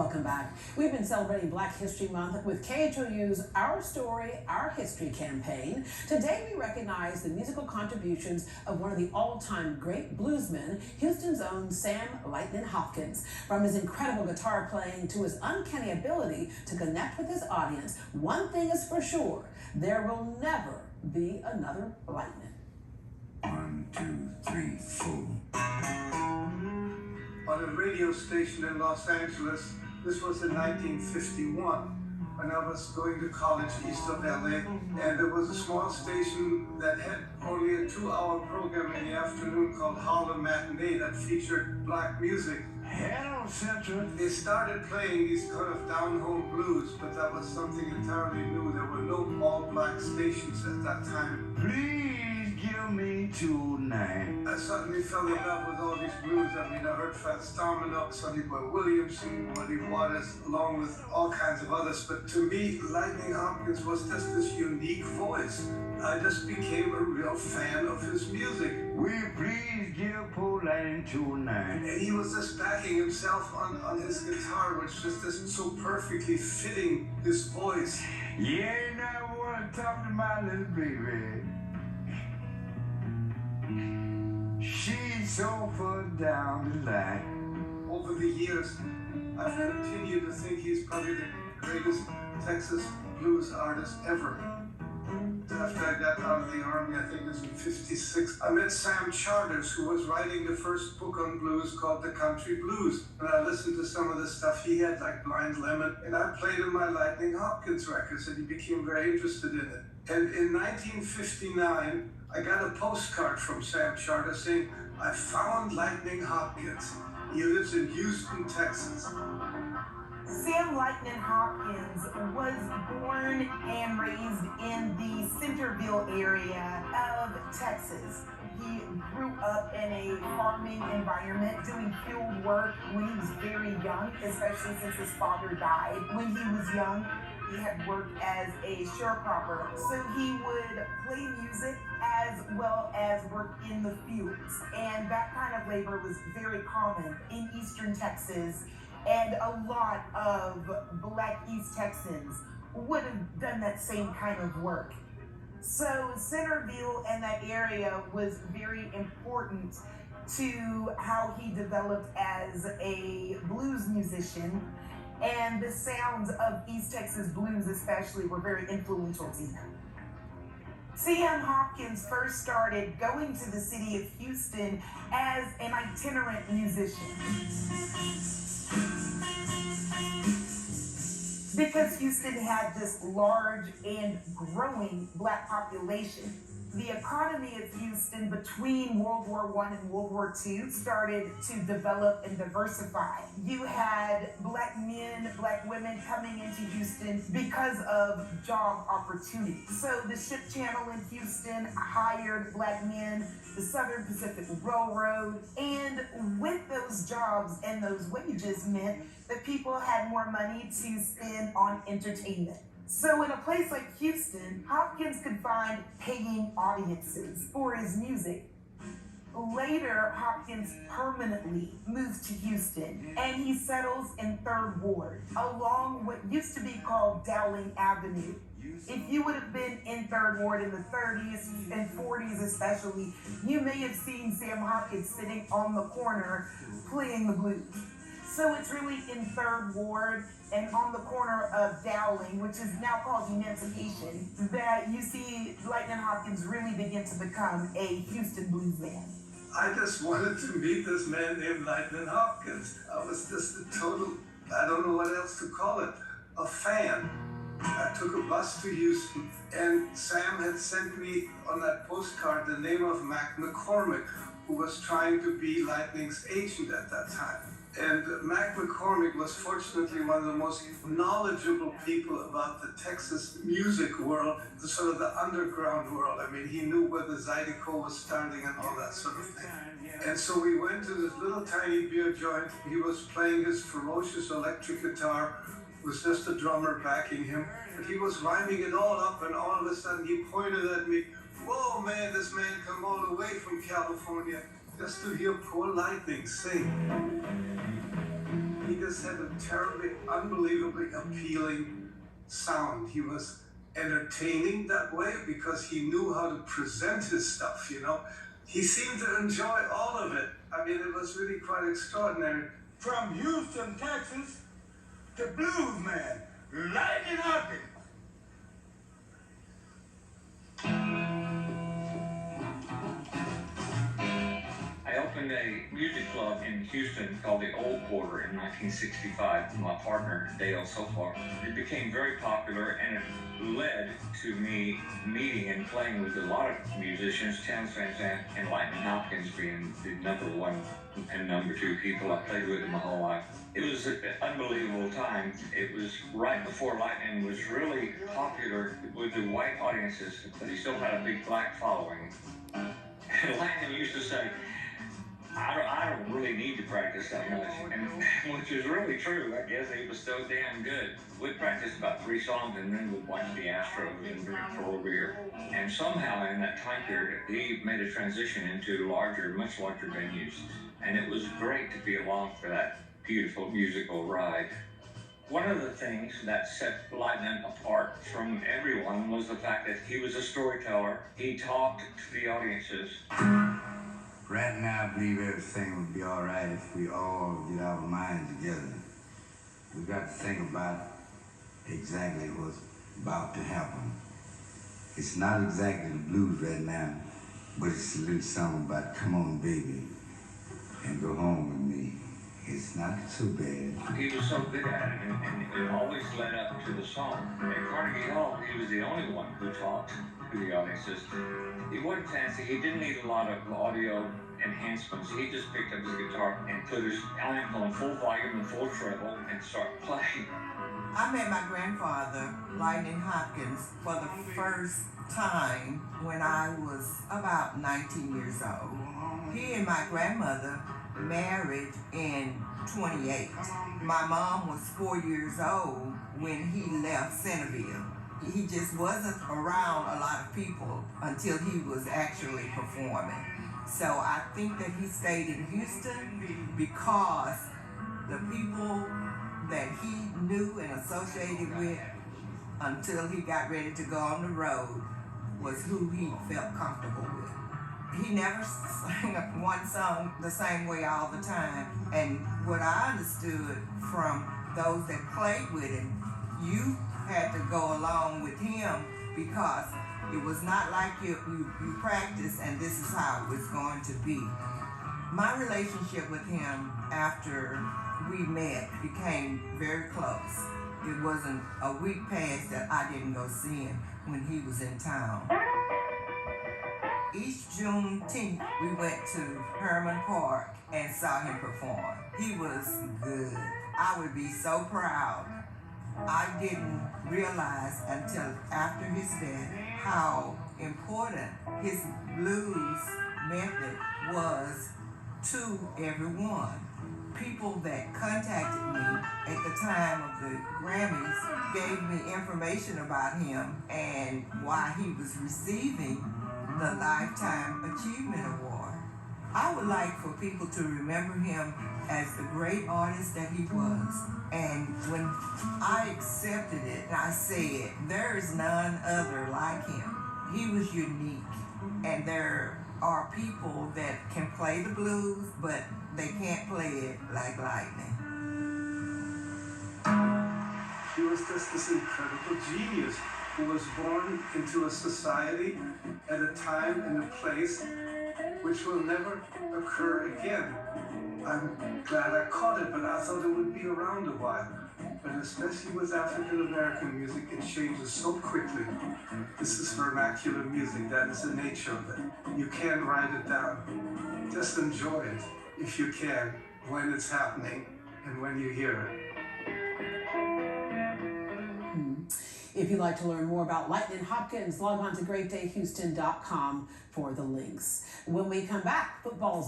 welcome back. We've been celebrating Black History Month with KHOU's Our Story, Our History campaign. Today we recognize the musical contributions of one of the all-time great bluesmen, Houston's own Sam Lightnin Hopkins. From his incredible guitar playing to his uncanny ability to connect with his audience, one thing is for sure, there will never be another Lightnin. 1, 2, 3, 4. On a radio station in Los Angeles. This was in 1951 when I was going to college east of LA, and there was a small station that had only a 2-hour program in the afternoon called Harlem Matinee that featured black music. Hello, Central. They started playing these kind of down-home blues, but that was something entirely new. There were no all-black stations at that time. Please give me tonight. I suddenly fell in love with all these blues. I mean, I heard Fats Domino, Sonny Boy Williamson, Muddy Waters, along with all kinds of others. But to me, Lightnin Hopkins was just this unique voice. I just became a real fan of his music. Will you please give poor Lightnin tonight? And he was just backing himself on his guitar, which was just so perfectly fitting his voice. Yeah, and I want to talk to my little baby. She's so far down the line. Over the years, I've continued to think he's probably the greatest Texas blues artist ever. After I got out of the Army, I think it was in '56, I met Sam Charters, who was writing the first book on blues called The Country Blues. And I listened to some of the stuff he had, like Blind Lemon, and I played him my Lightnin Hopkins records, and he became very interested in it. And in 1959, I got a postcard from Sam Charters saying, "I found Lightnin Hopkins. He lives in Houston, Texas." Sam Lightnin Hopkins was born and raised in the Centerville area of Texas. He grew up in a farming environment, doing field work when he was very young, especially since his father died when he was young. He had worked as a sharecropper, so he would play music as well as work in the fields. And that kind of labor was very common in Eastern Texas. And a lot of Black East Texans would have done that same kind of work. So Centerville and that area was very important to how he developed as a blues musician. And the sounds of East Texas blues especially were very influential to him. Sam Hopkins first started going to the city of Houston as an itinerant musician. Because Houston had this large and growing Black population, the economy of Houston between World War I and World War II started to develop and diversify. You had Black men, Black women coming into Houston because of job opportunities. So the Ship Channel in Houston hired Black men, the Southern Pacific Railroad, and with those jobs and those wages meant that people had more money to spend on entertainment. So in a place like Houston, Hopkins could find paying audiences for his music. Later, Hopkins permanently moves to Houston, and he settles in 3rd Ward, along what used to be called Dowling Avenue. If you would have been in 3rd Ward in the 30s and 40s especially, you may have seen Sam Hopkins sitting on the corner playing the blues. So it's really in 3rd Ward and on the corner of Dowling, which is now called Emancipation, that you see Lightnin Hopkins really begin to become a Houston blues man. I just wanted to meet this man named Lightnin Hopkins. I was just a total, I don't know what else to call it, a fan. I took a bus to Houston, and Sam had sent me on that postcard the name of Mac McCormick, who was trying to be Lightnin's agent at that time. And Mac McCormick was fortunately one of the most knowledgeable people about the Texas music world, the sort of the underground world. I mean, he knew where the Zydeco was starting and all that sort of thing. And so we went to this little tiny beer joint. He was playing his ferocious electric guitar. It was just a drummer backing him. But he was rhyming it all up, and all of a sudden he pointed at me. Whoa, man, this man come all the way from California just to hear poor Lightnin sing. He just had a terribly, unbelievably appealing sound. He was entertaining that way because he knew how to present his stuff, you know. He seemed to enjoy all of it. I mean, it was really quite extraordinary. From Houston, Texas, to Bluesman, Lightnin Hopkins. I opened a music club in Houston called the Old Quarter in 1965 with my partner, Dale Sofar. It became very popular, and it led to me meeting and playing with a lot of musicians, Townes Van Zandt and Lightnin Hopkins being the number one and number two people I played with in my whole life. It was an unbelievable time. It was right before Lightnin was really popular with the white audiences, but he still had a big black following. And Lightnin used to say, I don't really need to practice that much, and which is really true. I guess he was so damn good. We'd practice about 3 songs, and then we'd watch the Astros and drink for a beer. And somehow in that time period, he made a transition into larger, much larger venues, and it was great to be along for that beautiful musical ride. One of the things that set Lightnin apart from everyone was the fact that he was a storyteller. He talked to the audiences. Right now, I believe everything will be all right if we all get our minds together. We got to think about exactly what's about to happen. It's not exactly the blues right now, but it's a little something about "Come on, baby, and go home with me." It's not too bad. He was so good at it, and it always led up to the song. At Carnegie Hall, he was the only one who talked to the audiences. He wasn't fancy. He didn't need a lot of audio enhancements. He just picked up his guitar and put his amp on full volume and full treble and started playing. I met my grandfather, Lightnin Hopkins, for the first time when I was about 19 years old. He and my grandmother married in 28. My mom was 4 years old when he left Centerville. He just wasn't around a lot of people until he was actually performing. So I think that he stayed in Houston because the people that he knew and associated with until he got ready to go on the road was who he felt comfortable with. He never sang one song the same way all the time. And what I understood from those that played with him, you had to go along with him because it was not like you practiced and this is how it was going to be. My relationship with him after we met became very close. It wasn't a week past that I didn't go see him when he was in town. Each Juneteenth, we went to Herman Park and saw him perform. He was good. I would be so proud. I didn't realize until after his death how important his blues method was to everyone. People that contacted me at the time of the Grammys gave me information about him and why he was receiving the Lifetime Achievement Award. I would like for people to remember him as the great artist that he was. And when I accepted it, I said, there is none other like him. He was unique. And there are people that can play the blues, but they can't play it like Lightnin. He was just this incredible genius who was born into a society at a time and a place which will never occur again. I'm glad I caught it, but I thought it would be around a while. But especially with African American music, it changes so quickly. This is vernacular music. That is the nature of it. You can't write it down. Just enjoy it, if you can, when it's happening and when you hear it. If you'd like to learn more about Lightnin Hopkins, log on to greatdayhouston.com for the links. When we come back, football's